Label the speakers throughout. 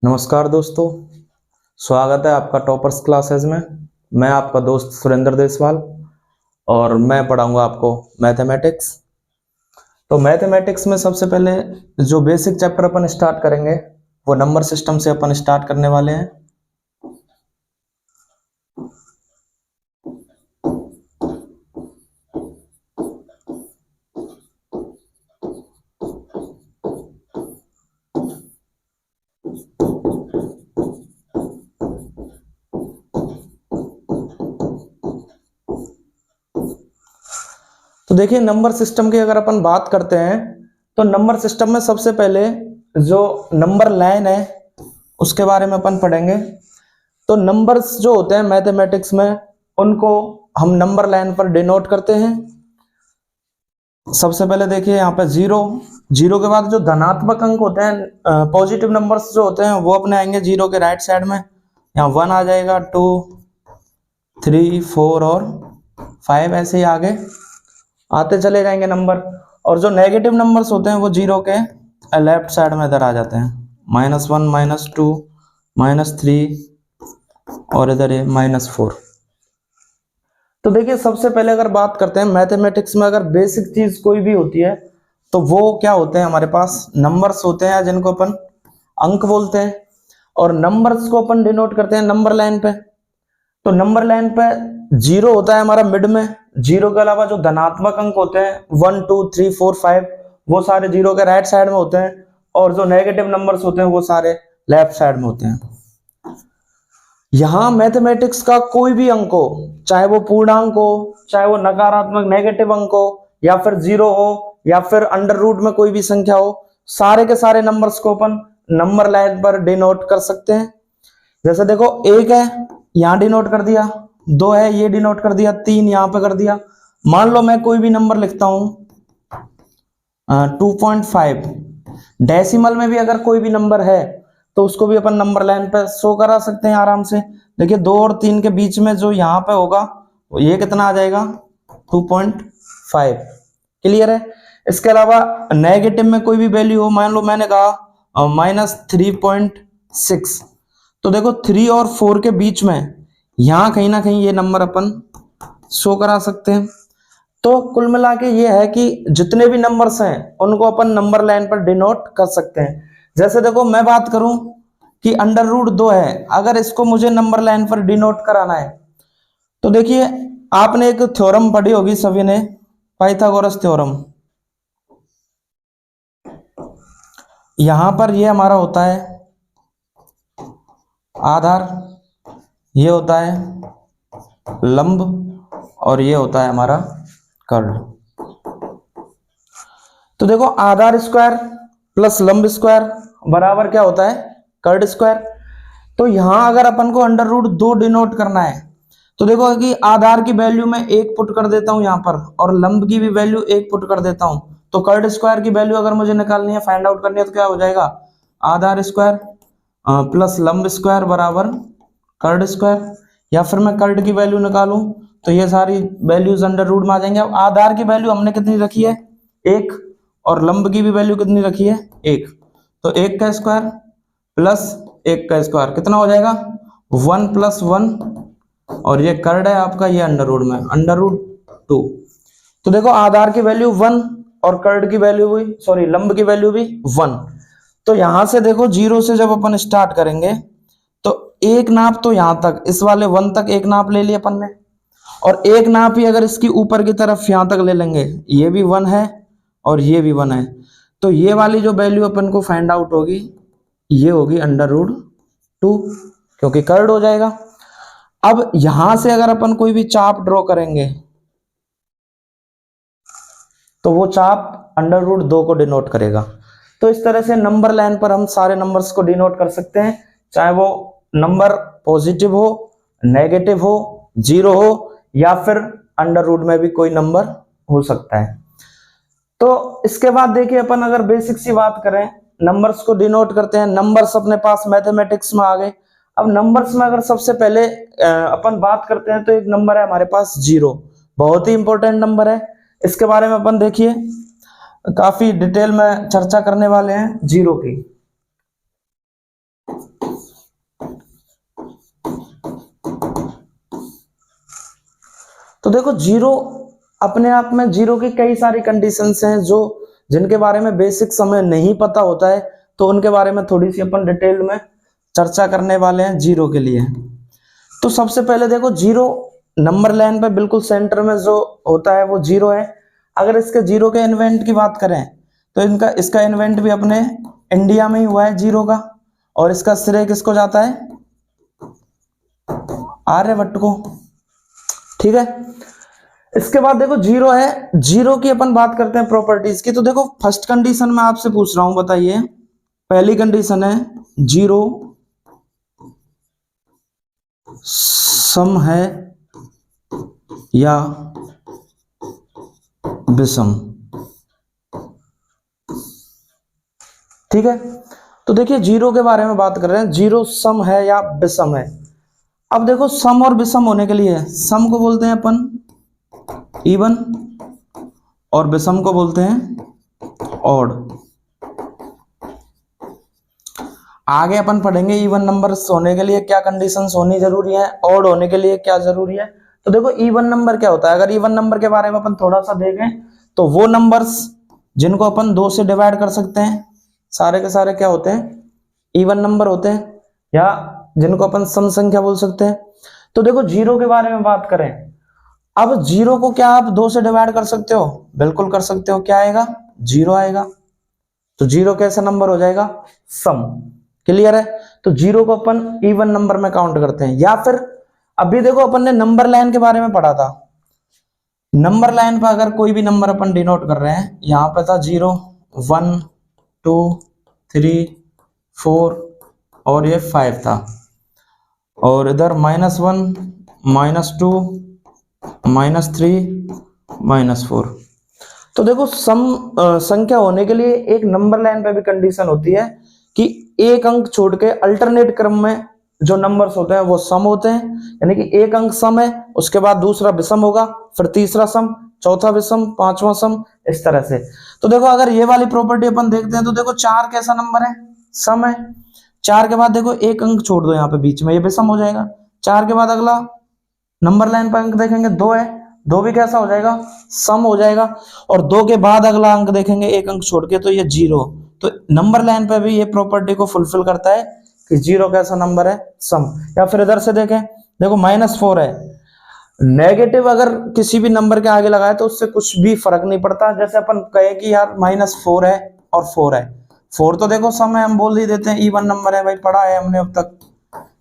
Speaker 1: नमस्कार दोस्तों, स्वागत है आपका टॉपर्स क्लासेस में। मैं आपका दोस्त सुरेंद्र देसवाल और मैं पढ़ाऊंगा आपको मैथमेटिक्स। तो मैथमेटिक्स में सबसे पहले जो बेसिक चैप्टर अपन स्टार्ट करेंगे वो नंबर सिस्टम से अपन स्टार्ट करने वाले हैं। तो देखिए, नंबर सिस्टम की अगर अपन बात करते हैं तो नंबर सिस्टम में सबसे पहले जो नंबर लाइन है उसके बारे में अपन पढ़ेंगे। तो नंबर्स जो होते हैं मैथमेटिक्स में उनको हम नंबर लाइन पर डिनोट करते हैं। सबसे पहले देखिए यहाँ पे जीरो के बाद जो धनात्मक अंक होते हैं, पॉजिटिव नंबर्स जो होते हैं वो अपने आएंगे जीरो के राइट साइड में। यहाँ 1 आ जाएगा, 2, 3, 4 और 5 ऐसे ही आगे आते चले जाएंगे नंबर। और जो नेगेटिव नंबर्स होते हैं वो जीरो के लेफ्ट साइड में इधर आ जाते हैं, -1, -2, -3 और इधर ये -4। तो देखिए, सबसे पहले अगर बात करते हैं मैथमेटिक्स में, अगर बेसिक चीज कोई भी होती है तो वो क्या होते हैं, हमारे पास नंबर्स होते हैं जिनको अपन अंक बोलते हैं। और नंबर्स को अपन डिनोट करते हैं नंबर लाइन पे। तो नंबर लाइन पे जीरो होता है हमारा मिड में। जीरो के अलावा जो धनात्मक अंक होते हैं 1, 2, 3, 4, 5 वो सारे जीरो के राइट साइड में होते हैं। और जो नेगेटिव नंबर्स होते हैं वो सारे लेफ्ट साइड में होते हैं। यहां मैथमेटिक्स का कोई भी अंक हो, चाहे वो पूर्णांक हो, चाहे वो नकारात्मक नेगेटिव अंक हो, या फिर जीरो हो, या फिर अंडर रूट में कोई भी संख्या हो, सारे के सारे नंबर्स को अपन नंबर लाइन पर डिनोट कर सकते हैं। जैसे देखो, 1 है यहां डिनोट कर दिया, 2 है ये डिनोट कर दिया, 3 यहां पे कर दिया। मान लो मैं कोई भी नंबर लिखता हूं 2.5, डेसिमल में भी अगर कोई भी नंबर है तो उसको भी अपन नंबर लाइन पे शो करा सकते हैं आराम से। देखिए 2 और 3 के बीच में जो यहाँ पे होगा ये कितना आ जाएगा, 2.5। क्लियर है। इसके अलावा नेगेटिव में कोई भी वैल्यू हो, मान लो मैंने कहा -3.6, तो देखो 3 और 4 के बीच में यहां कहीं ना कहीं ये नंबर अपन शो करा सकते हैं। तो कुल मिला के ये है कि जितने भी नंबर्स हैं उनको अपन नंबर लाइन पर डिनोट कर सकते हैं। जैसे देखो, मैं बात करूं कि √2 है, अगर इसको मुझे नंबर लाइन पर डिनोट कराना है तो देखिए, आपने एक थ्योरम पढ़ी होगी सभी ने, पाइथागोरस थ्योरम। यहां पर ये हमारा होता है आधार, ये होता है लंब और ये होता है हमारा कर्ण। तो देखो, आधार स्क्वायर प्लस लंब स्क्वायर बराबर क्या होता है, कर्ण स्क्वायर। तो यहां अगर अपन को √2 डिनोट करना है तो देखो कि आधार की वैल्यू मैं 1 पुट कर देता हूं यहां पर, और लंब की भी वैल्यू 1 पुट कर देता हूं। तो कर्ण स्क्वायर की वैल्यू अगर मुझे निकालनी है, फाइंड आउट करनी है, तो क्या हो जाएगा, आधार स्क्वायर प्लस लंब स्क्वायर बराबर कर्ण स्क्वायर। या फिर मैं कर्ण की वैल्यू निकालूं तो ये सारी वैल्यूज √रूट में आ जाएंगे। अब आधार की वैल्यू हमने कितनी रखी है, 1, और लंब की भी वैल्यू कितनी रखी है, 1। तो 1 का स्क्वायर प्लस 1 का स्क्वायर कितना हो जाएगा, 1 + 1, और ये कर्ण है आपका, ये √रूट में √2। तो देखो, आधार की वैल्यू 1 और कर्ण की वैल्यू भी, सॉरी लंब की वैल्यू भी 1। तो यहां से देखो, 0 से जब अपन स्टार्ट करेंगे तो एक नाप तो यहां तक, इस वाले 1 तक एक नाप ले लिया अपन ने, और एक नाप ही अगर इसकी ऊपर की तरफ यहां तक ले लेंगे, ये भी 1 है और ये भी 1 है। तो ये वाली जो वैल्यू अपन को फाइंड आउट होगी ये होगी √2, क्योंकि कर्ण हो जाएगा। अब यहां से अगर अपन कोई भी चाप ड्रॉ करेंगे तो वो चाप √2 को डिनोट करेगा। तो इस तरह से नंबर लाइन पर हम सारे नंबर्स को डिनोट कर सकते हैं, चाहे वो नंबर पॉजिटिव हो, नेगेटिव हो, जीरो हो, या फिर √रूट में भी कोई नंबर हो सकता है। तो इसके बाद देखिए, अपन अगर बेसिक सी बात करें, नंबर्स को डिनोट करते हैं। नंबर्स अपने पास मैथमेटिक्स में आ गए। अब नंबर्स में अगर सबसे पहले अपन बात करते हैं तो एक नंबर है हमारे पास 0, बहुत ही इंपॉर्टेंट नंबर है। इसके बारे में अपन देखिए काफी डिटेल में चर्चा करने वाले हैं 0 की। तो देखो जीरो अपने आप में, जीरो की कई सारी कंडीशंस हैं जो जिनके बारे में बेसिक समय नहीं पता होता है, तो उनके बारे में थोड़ी सी अपन डिटेल में चर्चा करने वाले हैं जीरो के लिए। तो सबसे पहले देखो जीरो नंबर लाइन पे बिल्कुल सेंटर में जो होता है वो जीरो है। अगर इसके जीरो के इन्वेंट की बात करें तो इसका इन्वेंट भी अपने इंडिया में ही हुआ है जीरो का, और इसका श्रेय किसको जाता है? आर्यभट्ट को। ठीक है, इसके बाद देखो जीरो है, जीरो की अपन बात करते हैं प्रॉपर्टीज की। तो देखो फर्स्ट कंडीशन में आपसे पूछ रहा हूं, बताइए। पहली कंडीशन है जीरो सम है या विषम। ठीक है, तो देखिए जीरो के बारे में बात कर रहे हैं, जीरो सम है या विषम है। अब देखो सम और विषम होने के लिए सम को बोलते हैं अपन इवन और विषम को बोलते हैं ऑड। आगे अपन पढ़ेंगे इवन नंबर्स होने के लिए क्या कंडीशंस होनी जरूरी है, ऑड होने के लिए क्या जरूरी है। तो देखो इवन नंबर क्या होता है, अगर इवन नंबर के बारे में अपन थोड़ा सा देखें तो वो नंबर्स जिनको अपन 2 से डिवाइड कर सकते हैं, सारे के सारे क्या होते हैं? इवन नंबर होते हैं, या जिनको अपन सम संख्या बोल सकते हैं। तो देखो जीरो के बारे में बात करें, अब जीरो को क्या आप 2 से डिवाइड कर सकते हो? बिल्कुल कर सकते हो। क्या आएगा? जीरो आएगा। तो जीरो कैसा नंबर हो जाएगा? सम। क्लियर है? तो जीरो को अपन इवन नंबर में काउंट करते हैं। या फिर अभी देखो अपन ने नंबर लाइन के बारे में पढ़ा था, नंबर लाइन पर अगर कोई भी नंबर अपन डिनोट कर रहे हैं, यहां पे था 0 1 2 3 4 और ये 5 था, और इधर -1 -2 -3 -4। तो देखो सम संख्या होने के लिए एक नंबर लाइन पे भी कंडीशन होती है कि एक अंक छोड़ के अल्टरनेट क्रम में जो नंबर्स होते हैं वो सम होते हैं, यानी कि एक अंक सम है, उसके बाद दूसरा विषम होगा, फिर तीसरा सम, चौथा विषम, पांचवा सम, इस तरह से। तो देखो अगर ये वाली प्रॉपर्टी अपन देखते हैं तो देखो 4 कैसा नंबर है? सम है। 4 के बाद देखो एक अंक छोड़ दो यहाँ पे बीच में, ये विषम हो जाएगा। 4 के बाद अगला नंबर लाइन पर अंक देखेंगे 2 है, 2 भी कैसा हो जाएगा? सम हो जाएगा। और 2 के बाद अगला अंक देखेंगे एक अंक छोड़ के, तो ये 0। तो नंबर लाइन पे भी ये प्रॉपर्टी को फुलफिल करता है कि 0 कैसा नंबर है? सम। या फिर इधर से देखें, देखो -4 है, नेगेटिव अगर किसी भी नंबर के आगे लगाए तो उससे कुछ भी फर्क नहीं पड़ता। जैसे अपन कहे कि यार -4 है और 4 है, 4 तो देखो सम है, हम बोल ही देते हैं इवन नंबर है, भाई पढ़ा है हमने अब तक।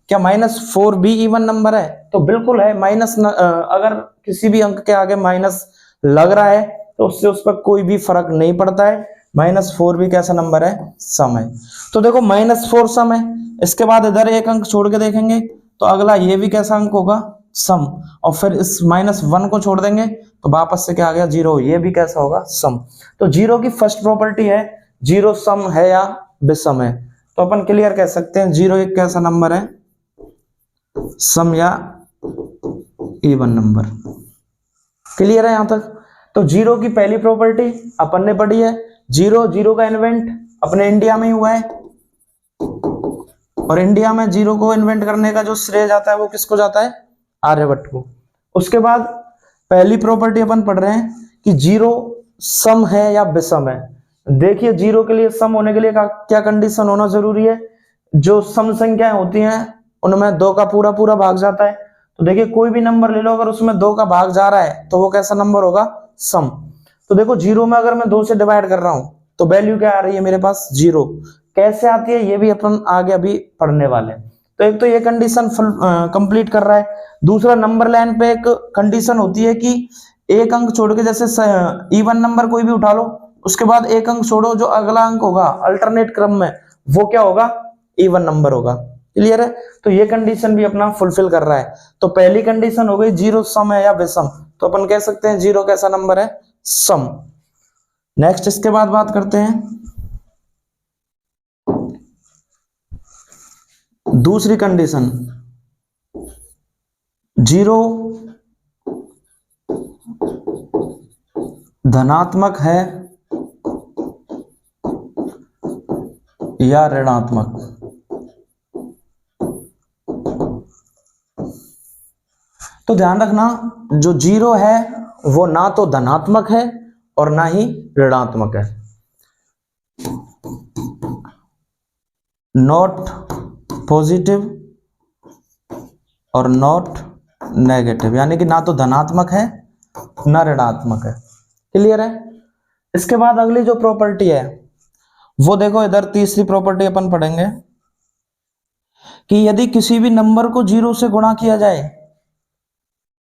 Speaker 1: क्या -4 भी इवन नंबर है? तो बिल्कुल है। अगर किसी भी अंक के आगे माइनस लग रहा है तो उससे उस पर कोई भी फर्क नहीं पड़ता है। -4 भी कैसा नंबर है? सम है। तो देखो -4 सम है। इसके बाद इधर एक अंक छोड़ के देखेंगे तो अगला ये भी कैसा अंक होगा? सम। और फिर इस -1 को छोड़ देंगे तो वापस से क्या आ गया? 0। ये भी कैसा होगा? सम। तो जीरो की फर्स्ट प्रॉपर्टी है जीरो सम है या विषम है। तो अपन क्लियर कह सकते हैं जीरो एक कैसा नंबर है? सम या इवन नंबर। क्लियर है यहां तक? तो जीरो की पहली प्रॉपर्टी अपन ने पढ़ी है, जीरो का इन्वेंट अपने इंडिया में ही हुआ है, और इंडिया में जीरो को इन्वेंट करने का जो श्रेय जाता है वो किसको जाता है? आर्यभट्ट को। उसके बाद पहली प्रॉपर्टी अपन पढ़ रहे हैं कि जीरो सम है या विषम है। देखिए जीरो के लिए सम होने के लिए क्या कंडीशन होना जरूरी है? जो सम संख्याएं होती हैं उनमें 2 का पूरा पूरा भाग जाता है। तो देखिए कोई भी नंबर ले लो, अगर उसमें 2 का भाग जा रहा है तो वो कैसा नंबर होगा? सम। तो देखो जीरो में अगर मैं 2 से डिवाइड कर रहा हूं तो वैल्यू क्या आ रही है मेरे पास? 0। कैसे आती है ये भी अपन आगे अभी पढ़ने वाले हैं। तो एक तो ये कंडीशन कंप्लीट कर रहा है। दूसरा नंबर लाइन पे एक कंडीशन होती है कि एक अंक छोड़ के, जैसे इवन नंबर कोई भी उठा लो, उसके बाद एक अंक छोड़ो, जो अगला अंक होगा अल्टरनेट क्रम में वो क्या होगा? इवन नंबर होगा। क्लियर है? तो ये कंडीशन भी अपना फुलफिल कर रहा है। तो पहली कंडीशन हो गई जीरो सम है या विषम, तो अपन कह सकते हैं जीरो कैसा नंबर है? सम। नेक्स्ट इसके बाद बात करते हैं दूसरी कंडीशन, जीरो धनात्मक है या ऋणात्मक। तो ध्यान रखना, जो जीरो है वो ना तो धनात्मक है और ना ही ऋणात्मक है, नॉट पॉजिटिव और नॉट नेगेटिव, यानी कि ना तो धनात्मक है ना ऋणात्मक है। क्लियर है? इसके बाद अगली जो प्रॉपर्टी है वो देखो, इधर तीसरी प्रॉपर्टी अपन पढ़ेंगे कि यदि किसी भी नंबर को जीरो से गुणा किया जाए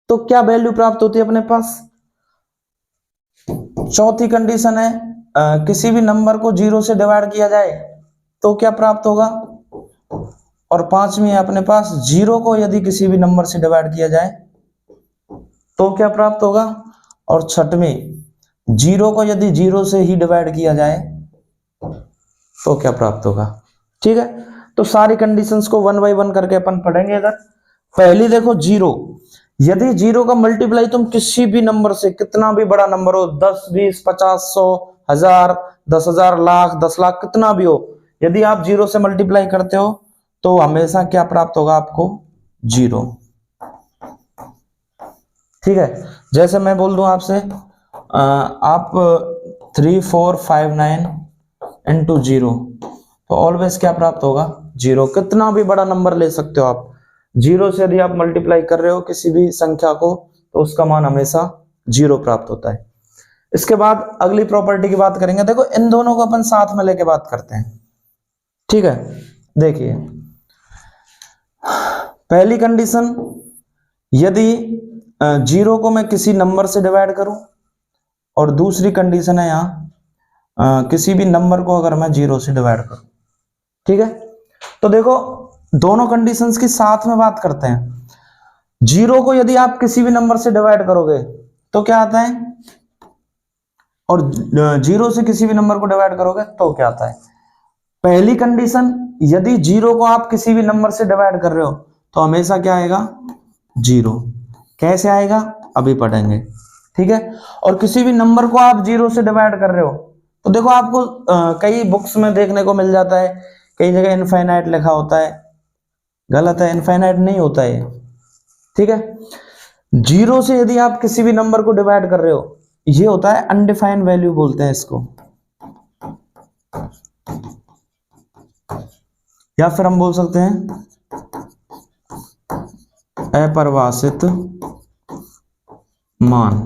Speaker 1: तो क्या वैल्यू प्राप्त होती है अपने पास। चौथी कंडीशन है किसी भी नंबर को जीरो से डिवाइड किया जाए तो क्या प्राप्त होगा, और पांचवी है अपने पास जीरो को यदि किसी भी नंबर से डिवाइड किया जाए तो क्या प्राप्त होगा, और छठवीं जीरो को यदि जीरो से ही डिवाइड किया जाए तो क्या प्राप्त होगा। ठीक है, तो सारी कंडीशंस को वन बाय वन करके अपन पढ़ेंगे। अगर पहली देखो जीरो, यदि जीरो का मल्टीप्लाई तुम किसी भी नंबर से, कितना भी बड़ा नंबर हो, 10 20 50 100 1000 10,000 लाख 10 लाख कितना भी हो, यदि आप जीरो से मल्टीप्लाई करते हो तो हमेशा क्या प्राप्त होगा आपको, जीरो। ठीक है, जैसे मैं बोल दूं आपसे आप 3459 इंटू जीरो, तो ऑलवेज क्या प्राप्त होगा, जीरो। कितना भी बड़ा नंबर ले सकते हो आप, जीरो से यदि आप मल्टीप्लाई कर रहे हो किसी भी संख्या को तो उसका मान हमेशा जीरो प्राप्त होता है। इसके बाद अगली प्रॉपर्टी की बात करेंगे। देखो इन दोनों को अपन साथ में लेके बात करते हैं। ठीक है, देखिए पहली कंडीशन, यदि जीरो को मैं किसी नंबर से डिवाइड करूं, और दूसरी कंडीशन है यहां किसी भी नंबर को अगर मैं जीरो से डिवाइड करूं। ठीक है, तो देखो दोनों कंडीशंस की साथ में बात करते हैं। जीरो को यदि आप किसी भी नंबर से डिवाइड करोगे तो क्या आता है, और जीरो से किसी भी नंबर को डिवाइड करोगे तो क्या आता है। पहली कंडीशन, यदि जीरो को आप किसी भी नंबर से डिवाइड कर रहे हो तो हमेशा क्या आएगा, जीरो। कैसे आएगा अभी पढ़ेंगे। ठीक है, और किसी भी नंबर को आप जीरो से डिवाइड कर रहे हो तो देखो आपको कई बुक्स में देखने को मिल जाता है, कई जगह इनफाइनाइट लिखा होता है, गलत है, इनफाइनाइट नहीं होता है। ठीक है, जीरो से यदि आप किसी भी नंबर को डिवाइड कर रहे हो, ये होता है अनडिफाइंड वैल्यू बोलते हैं इसको, या फिर हम बोल सकते हैं अपरिभाषित मान,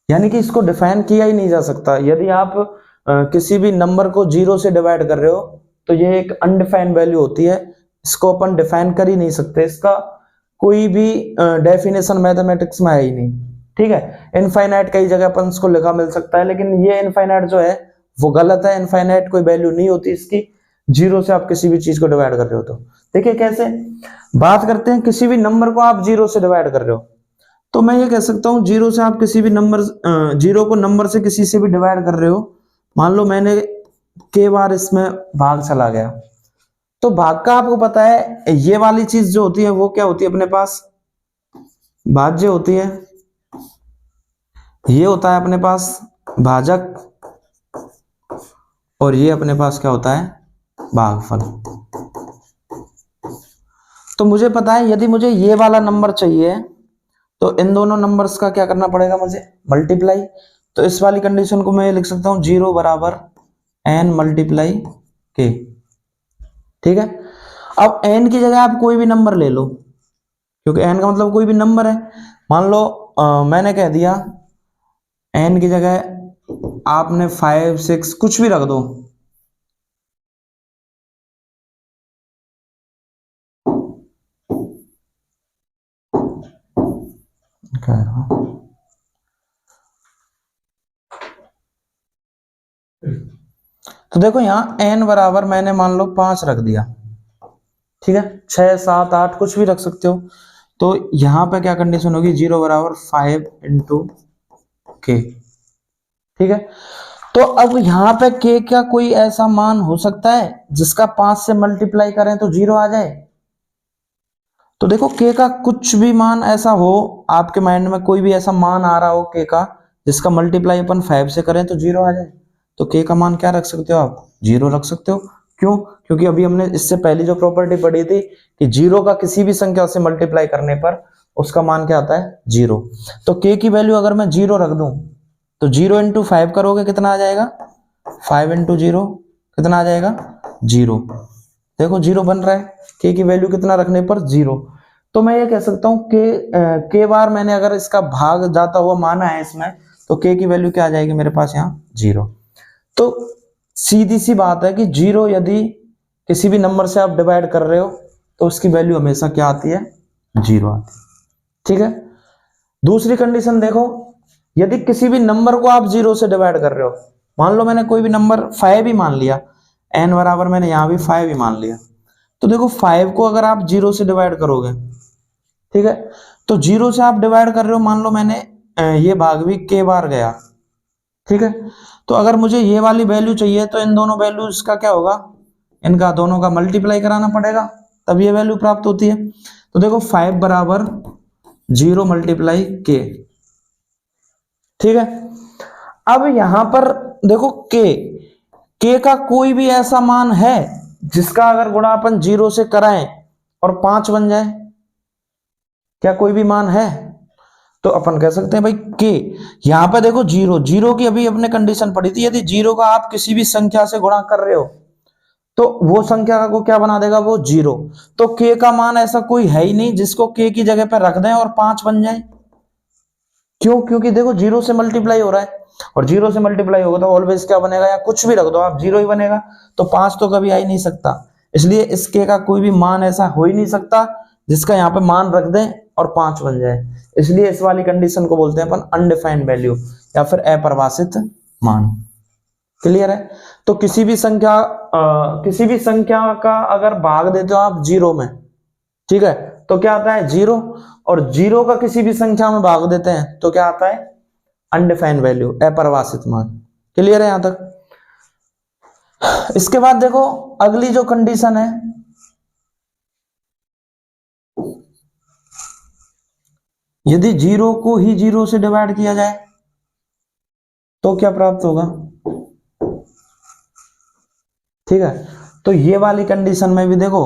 Speaker 1: यानी कि इसको डिफाइन किया ही नहीं जा सकता। यदि आप किसी भी नंबर को जीरो से डिवाइड कर रहे हो तो ये एक अनडिफाइंड वैल्यू होती है, इसको अपन डिफाइन कर ही नहीं सकते, इसका कोई भी डेफिनेशन मैथमेटिक्स में है ही नहीं। ठीक है, इनफाइनाइट कई जगह अपन इसको लिखा मिल सकता है, लेकिन ये इनफाइनाइट जो है वो गलत है। इनफाइनाइट कोई वैल्यू नहीं होती इसकी, जीरो से आप किसी भी चीज को डिवाइड कर रहे हो तो। देखिए कैसे बात करते हैं, किसी भी नंबर को आप जीरो से डिवाइड कर रहे हो तो मैं ये कह सकता हूं जीरो से आप किसी भी नंबर, जीरो को नंबर से किसी से भी डिवाइड कर रहे हो, मान लो मैंने के बार इसमें भाग चला गया, तो भाग का आपको पता है ये वाली चीज जो होती है वो क्या होती है अपने पास, भाज्य होती है, ये होता है अपने पास भाजक, और ये अपने पास क्या होता है, भागफल। तो मुझे पता है यदि मुझे ये वाला नंबर चाहिए तो इन दोनों नंबर्स का क्या करना पड़ेगा, मुझे मल्टीप्लाई। तो इस वाली कंडीशन को मैं लिख सकता हूं जीरो बराबर n मल्टीप्लाई के। ठीक है, अब n की जगह आप कोई भी नंबर ले लो, क्योंकि n का मतलब कोई भी नंबर है। मान लो मैंने कह दिया n की जगह आपने 5 6 कुछ भी रख दो, तो देखो यहाँ n बराबर मैंने मान लो 5 रख दिया। ठीक है, 6 7 8 कुछ भी रख सकते हो। तो यहाँ पे क्या कंडीशन होगी, जीरो बराबर 5 इंटू के। ठीक है, तो अब यहाँ पे k का कोई ऐसा मान हो सकता है जिसका 5 से मल्टीप्लाई करें तो जीरो आ जाए। तो देखो k का कुछ भी मान ऐसा हो, आपके माइंड में कोई भी ऐसा मान आ रहा हो k का जिसका मल्टीप्लाई अपन 5 से करें तो जीरो आ जाए, तो k का मान क्या रख सकते हो आप, जीरो रख सकते हो। क्यों? क्योंकि अभी हमने इससे पहली जो प्रॉपर्टी पढ़ी थी कि जीरो का किसी भी संख्या से मल्टीप्लाई करने पर उसका मान क्या आता है? जीरो। तो k की वैल्यू अगर मैं जीरो रख दूं तो 0 × 5 करोगे कितना आ जाएगा? 5 × 0 कितना आ जाएगा? 0। देखो 0 बन रहा है, k की वैल्यू कितना रखने पर? 0। तो मैं ये कह सकता हूं k बार मैंने अगर इसका भाग जाता हुआ माना है इसमें, तो k की वैल्यू क्या आ जाएगी मेरे पास यहाँ? 0। तो सीधी सी बात है कि 0 यदि किसी भी नंबर से आप डिवाइड कर रहे हो तो उसकी वैल्यू हमेशा क्या आती है? 0 आती है। ठीक है। दूसरी कंडीशन देखो, यदि किसी भी नंबर को आप 0 से डिवाइड कर रहे हो, मान लो मैंने कोई भी नंबर 5 ही मान लिया, n बराबर मैंने यहां भी 5 ही मान लिया, तो देखो 5 को अगर आप 0 से डिवाइड करोगे, ठीक है, तो 0 से आप डिवाइड कर रहे हो, मान लो मैंने ये भाग भी k बार गया, ठीक है, तो अगर मुझे ये वाली वैल्यू चाहिए तो इन दोनों वैल्यूज का क्या होगा? इनका दोनों का मल्टीप्लाई कराना पड़ेगा, तब ये वैल्यू प्राप्त होती है। तो देखो 5 बराबर 0 × k, ठीक है। अब यहां पर देखो k का कोई भी ऐसा मान है जिसका अगर गुणा अपन 0 से कराएं और 5 बन जाए? क्या कोई भी मान है? तो अपन कह सकते हैं भाई k, यहां पर देखो 0 की अभी अपने कंडीशन पड़ी थी, यदि 0 का आप किसी भी संख्या से गुणा कर रहे हो तो वो संख्या को क्या बना देगा? वो 0। तो k का मान ऐसा कोई है ही नहीं जिसको k की जगह पर रख दें और 5 बन जाए। क्यों? क्योंकि देखो 0 से मल्टीप्लाई हो रहा है, और 0 से मल्टीप्लाई होगा तो ऑलवेज क्या बनेगा? या कुछ भी रख दो आप, 0 ही बनेगा, तो 5 तो कभी आ ही नहीं सकता। इसलिए इस k का कोई भी मान ऐसा हो ही नहीं सकता जिसका यहाँ पे मान रख दें और 5 बन जाए। इसलिए इस वाली कंडीशन को बोलते हैं अपन अनडिफाइंड वैल्यू या फिर अपरिभाषित मान। क्लियर है? तो किसी भी संख्या का अगर भाग देते हो आप 0 में, ठीक है, तो क्या आता है? 0। और 0 का किसी भी संख्या में भाग देते हैं तो क्या आता है? अनडिफाइंड वैल्यू, अपरिभाषित मान। क्लियर है यहां तक? इसके बाद देखो अगली जो कंडीशन है, यदि 0 को ही 0 से डिवाइड किया जाए तो क्या प्राप्त होगा? ठीक है, तो ये वाली कंडीशन में भी देखो,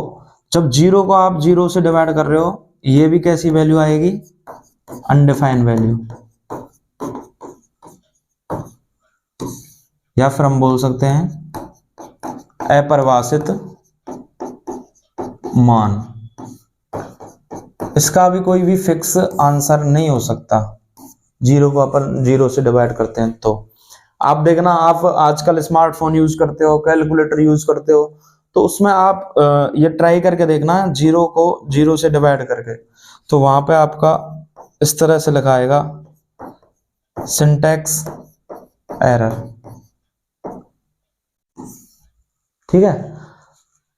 Speaker 1: जब 0 को आप 0 से डिवाइड कर रहे हो, ये भी कैसी वैल्यू आएगी? अनडिफाइंड वैल्यू, या फिर हम बोल सकते हैं अपरिभाषित मान। इसका भी कोई भी फिक्स आंसर नहीं हो सकता। 0 को अपन 0 से डिवाइड करते हैं तो आप देखना, आप आजकल स्मार्टफोन यूज करते हो, कैलकुलेटर यूज करते हो, तो उसमें आप ये ट्राई करके देखना 0 को 0 से डिवाइड करके, तो वहां पे आपका इस तरह से लिखा आएगा सिंटैक्स एरर। ठीक है,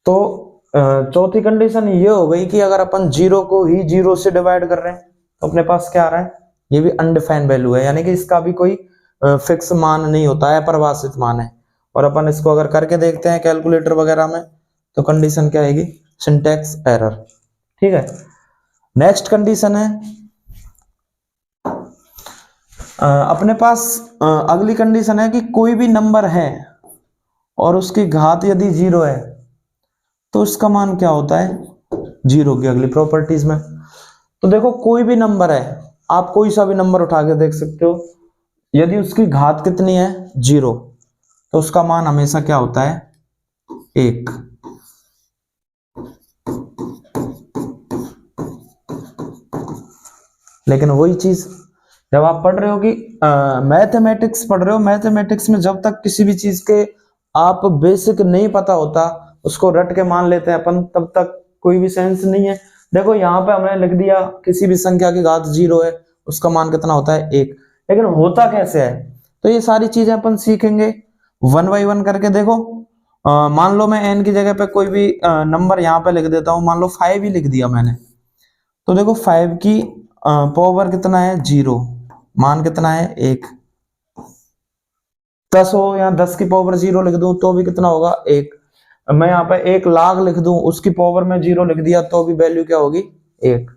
Speaker 1: तो चौथी कंडीशन ये हो गई कि अगर अपन 0 को ही 0 से डिवाइड कर रहे हैं तो अपने पास क्या आ रहा है? ये भी अनडिफाइंड वैल्यू है, यानी कि इसका भी कोई फिक्स मान नहीं होता है, अपरिभाषित मान है। और अपन इसको अगर करके देखते हैं कैलकुलेटर वगैरह में तो कंडीशन क्या आएगी? Syntax error. ठीक है, नेक्स्ट कंडीशन है अपने पास अगली कंडीशन है कि कोई भी नंबर है और उसकी घात यदि 0 है तो उसका मान क्या होता है? 0 की अगली प्रॉपर्टीज में। तो देखो कोई भी नंबर है, आप कोई सा भी नंबर उठा के देख सकते हो, यदि उसकी घात कितनी है? 0, तो उसका मान हमेशा क्या होता है? 1। लेकिन वही चीज जब आप पढ़ रहे हो कि मैथमेटिक्स पढ़ रहे हो, मैथमेटिक्स में जब तक किसी भी चीज के आप बेसिक नहीं पता होता, उसको रट के मान लेते हैं अपन, तब तक कोई भी सेंस नहीं है। देखो यहाँ पे हमने लिख दिया किसी भी संख्या की घात 0 है, उसका मान कितना होता है? 1। लेकिन होता कैसे है? तो ये सारी चीजें अपन सीखेंगे 1 बाय 1 करके। देखो मान लो मैं n की जगह पे कोई भी नंबर यहाँ पे लिख देता हूँ, मान लो 5 ही लिख दिया मैंने, तो देखो 5 की पावर कितना है? 0। मान कितना है? 1। 10 हो या 10 की पावर 0 लिख दूं तो भी कितना होगा? 1। मैं यहाँ पे 1 लाख लिख दूं, उसकी पावर में 0 लिख दिया तो भी वैल्यू क्या होगी? 1।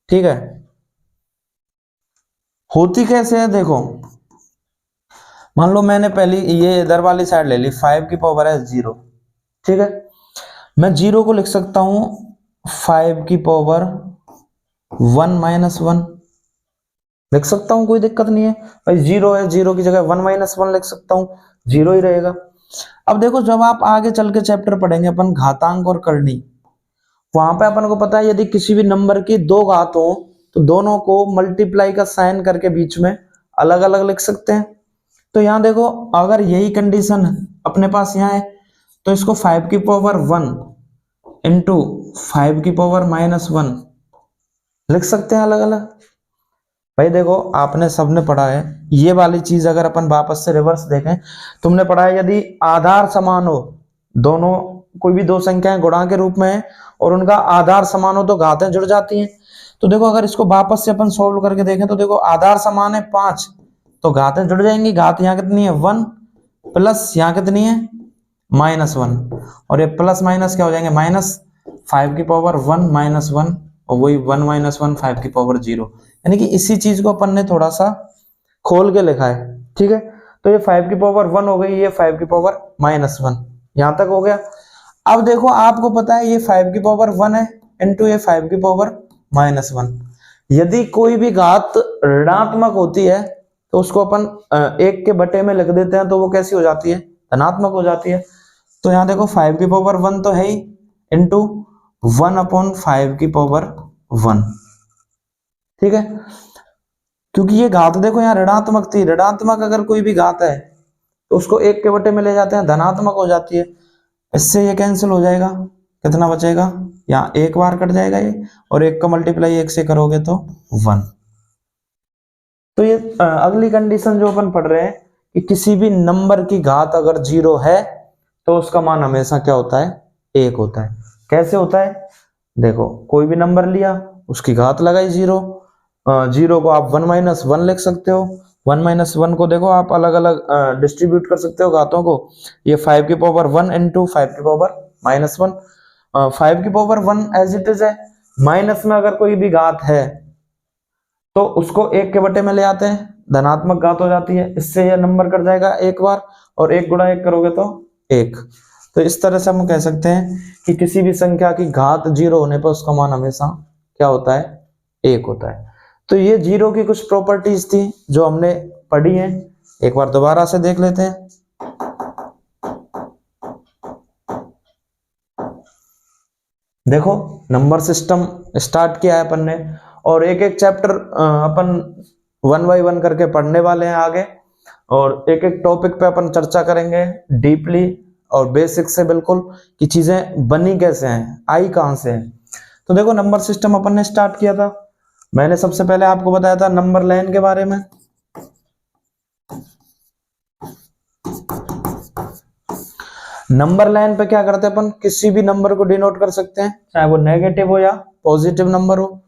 Speaker 1: ठीक है, होती कैसे है? देखो मान लो मैंने पहली ये इधर वाली साइड ले ली, 5 की पावर है 0, ठीक है, मैं जीरो को लिख सकता हूं 5 की पावर 1 माइनस 1 लिख सकता हूं, कोई दिक्कत नहीं है भाई। जीरो है, जीरो की जगह 1 माइनस 1 लिख सकता हूं, जीरो ही रहेगा। अब देखो जब आप आगे चल के चैप्टर पढ़ेंगे अपन घातांक और करनी, वहां पे अपन को पता है यदि किसी भी नंबर की दो घात हो तो दोनों को मल्टीप्लाई का साइन करके बीच में अलग अलग लिख सकते हैं। तो यहां देखो अगर यही कंडीशन अपने पास यहाँ है तो इसको 5 की पावर 1 इंटू 5 की पावर माइनस 1 लिख सकते हैं अलग अलग। भाई देखो आपने सबने पढ़ा है ये वाली चीज, अगर अपन वापस से रिवर्स देखें, तुमने पढ़ा है यदि आधार समान हो, दोनों कोई भी दो संख्याएं गुणा के रूप में है और उनका आधार समान हो तो घातें जुड़ जाती हैं। तो देखो अगर इसको वापस से अपन सोल्व करके देखें तो देखो आधार समान है 5 तो घातें जुड़ जाएंगी। घात यहाँ कितनी है 1 प्लस यहाँ कितनी है -1, और ये प्लस माइनस क्या हो जाएंगे माइनस 5 की पावर 1 माइनस 1 और वही 1 माइनस 1 5 की पावर 0। यानी कि इसी चीज को अपन ने थोड़ा सा खोल के लिखा है। ठीक है, तो ये 5 की पावर 1 हो गई, ये 5 की पावर -1, यहां तक हो गया। अब देखो आपको पता है ये 5 की पावर 1 है इंटू ये 5 की पावर -1। यदि कोई भी घात ऋणात्मक होती है तो उसको अपन एक के बटे में लिख देते हैं तो वो कैसी हो जाती है, धनात्मक हो जाती है। तो यहाँ देखो 5 की पावर 1 तो है ही इंटू 1/5 की पावर 1। ठीक है, क्योंकि ये घात देखो यहाँ ऋणात्मक थी, ऋणात्मक अगर कोई भी घात है तो उसको एक के बटे में ले जाते हैं, धनात्मक हो जाती है। इससे ये कैंसिल हो जाएगा, कितना बचेगा, यहाँ एक बार कट जाएगा ये, और एक का मल्टीप्लाई एक से करोगे तो 1। तो ये अगली कंडीशन जो अपन पढ़ रहे हैं कि किसी भी नंबर की घात अगर 0 है तो उसका मान हमेशा क्या होता है, 1 होता है। कैसे होता है, देखो कोई भी नंबर लिया उसकी घात लगाई 0, 0 को आप 1 माइनस 1 लिख सकते हो। 1 माइनस 1 को देखो आप अलग अलग डिस्ट्रीब्यूट कर सकते हो घातों को। ये 5 की पावर 1 इंटू 5 की पावर -1, 5 की पावर 1 एज इट इज है। माइनस में अगर कोई भी घात है तो उसको एक के बटे में ले आते हैं, धनात्मक घात हो जाती है। इससे यह नंबर कट जाएगा एक बार, और 1 गुणा 1 करोगे तो 1। तो इस तरह से हम कह सकते हैं कि किसी भी संख्या की घात 0 होने पर उसका मान हमेशा क्या होता है, 1 होता है। तो ये 0 की कुछ प्रॉपर्टीज थी जो हमने पढ़ी हैं, एक बार दोबारा से देख लेते हैं। देखो नंबर सिस्टम स्टार्ट किया है अपन ने, और एक एक चैप्टर अपन 1 बाय 1 करके पढ़ने वाले हैं आगे, और एक एक टॉपिक पे अपन चर्चा करेंगे डीपली और बेसिक से बिल्कुल कि चीजें बनी कैसे हैं, आई कहां से है। तो देखो नंबर सिस्टम अपन ने स्टार्ट किया था, मैंने सबसे पहले आपको बताया था नंबर लाइन के बारे में। नंबर लाइन पे क्या करते हैं अपन, किसी भी नंबर को डिनोट कर सकते हैं, चाहे वो नेगेटिव हो या पॉजिटिव नंबर हो।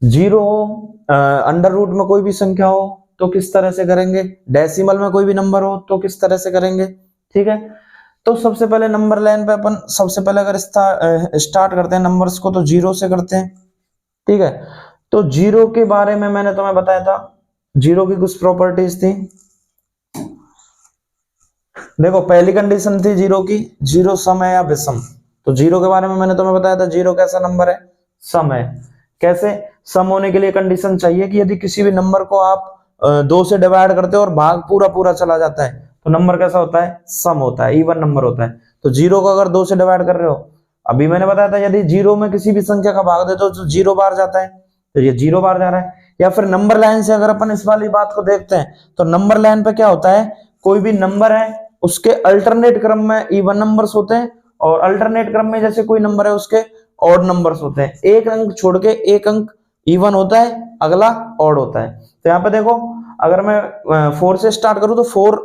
Speaker 1: 0 हो, अंडर रूट में कोई भी संख्या हो तो किस तरह से करेंगे, डेसिमल में कोई भी नंबर हो तो किस तरह से करेंगे। ठीक है, तो सबसे पहले नंबर लाइन पे अपन सबसे पहले अगर स्टार्ट करते हैं नंबर्स को तो 0 से करते हैं। ठीक है, तो 0 के बारे में मैंने तुम्हें बताया था, 0 की कुछ प्रॉपर्टीज थी। देखो पहली कंडीशन थी 0 की, 0 सम है या विषम। तो 0 के बारे में मैंने तुम्हें बताया था 0 कैसा नंबर है, सम है। कैसे, सम होने के लिए कंडीशन चाहिए कि यदि किसी भी नंबर को आप 2 से डिवाइड करते हो और भाग पूरा पूरा चला जाता है तो नंबर कैसा होता है, सम होता है, इवन नंबर होता है। तो 0 को अगर 2 से डिवाइड कर रहे हो, अभी मैंने बताया था यदि 0 में किसी भी संख्या का भाग देते हो तो 0 बार जाता है, तो ये 0 बार जा रहा है। या फिर नंबर लाइन से अगर अपन इस वाली बात को देखते हैं तो नंबर लाइन पे क्या होता है, कोई भी नंबर है उसके अल्टरनेट क्रम में इवन नंबर्स होते हैं, और अल्टरनेट क्रम में जैसे कोई नंबर है उसके ऑड नंबर्स होते हैं। एक अंक छोड़ के एक अंक इवन होता है, अगला ऑड होता है। तो यहाँ पे देखो अगर मैं 4 से स्टार्ट करूं तो 4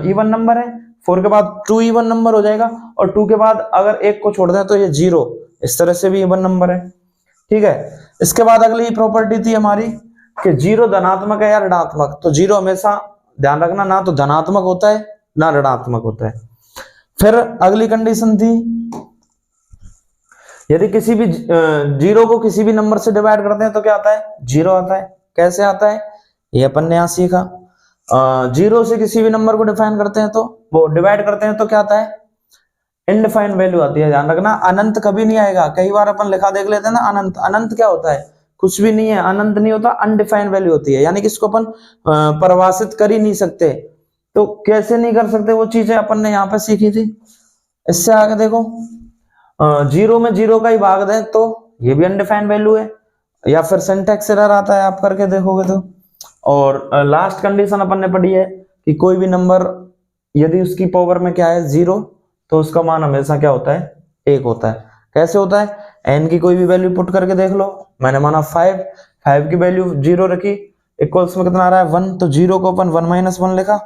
Speaker 1: इवन नंबर है, 4 के बाद 2 इवन नंबर हो जाएगा, और 2 के बाद अगर एक को छोड़ दें तो ये 0, इस तरह से भी इवन नंबर है। ठीक है, इसके बाद अगली प्रॉपर्टी थी हमारी कि 0 धनात्मक है या ऋणात्मक। तो 0 हमेशा ध्यान रखना ना तो धनात्मक होता है ना ऋणात्मक होता है। फिर अगली कंडीशन थी यदि किसी भी 0 को किसी भी नंबर से डिवाइड करते हैं तो क्या आता है, 0 आता है। कैसे आता है, ये अपन ने यहां सीखा। 0 से किसी भी नंबर को डिफाइन करते हैं तो वो डिवाइड करते हैं तो क्या आता है, इनडिफाइंड वैल्यू आती है, ध्यान रखना। अनंत कभी नहीं आएगा, कई बार अपन लिखा देख लेते हैं ना अनंत। अनंत क्या होता है? कुछ भी नहीं है, अनंत नहीं होता, अनडिफाइंड वैल्यू होती है, यानी कि इसको अपन परिभाषित कर ही नहीं सकते। तो कैसे नहीं कर सकते, वो चीजें अपन ने यहाँ पे सीखी थी। इससे आगे देखो, 0 में 0 का ही भाग दें तो ये भी अनडिफाइंड वैल्यू है, या फिर सिंटैक्स एरर आता है, आप करके देखोगे तो। और लास्ट कंडीशन अपन ने पढ़ी है कि कोई भी नंबर यदि उसकी पावर में क्या है 0, तो उसका मान हमेशा क्या होता है? 1 होता है। कैसे होता है? n की कोई भी वैल्यू पुट करके देख लो। मैंने माना 5 की वैल्यू 0 रखी, इक्वल्स में कितना आ रहा है? 1, तो 0 को अपन 1 - 1 लिखा,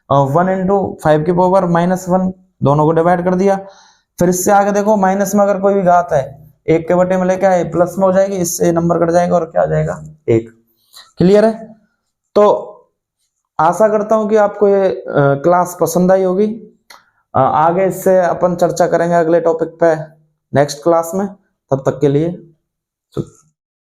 Speaker 1: 1 इंटू 5 की पावर -1, दोनों को डिवाइड कर दिया। फिर इससे आगे देखो, माइनस में अगर कोई भी घात है 1 के बटे में लेके आए, प्लस में हो जाएगी, इससे नंबर कट जाएगा और क्या आ जाएगा? 1। क्लियर है? तो आशा करता हूं कि आपको ये क्लास पसंद आई होगी। आगे इससे अपन चर्चा करेंगे अगले टॉपिक पे नेक्स्ट क्लास में। तब तक के लिए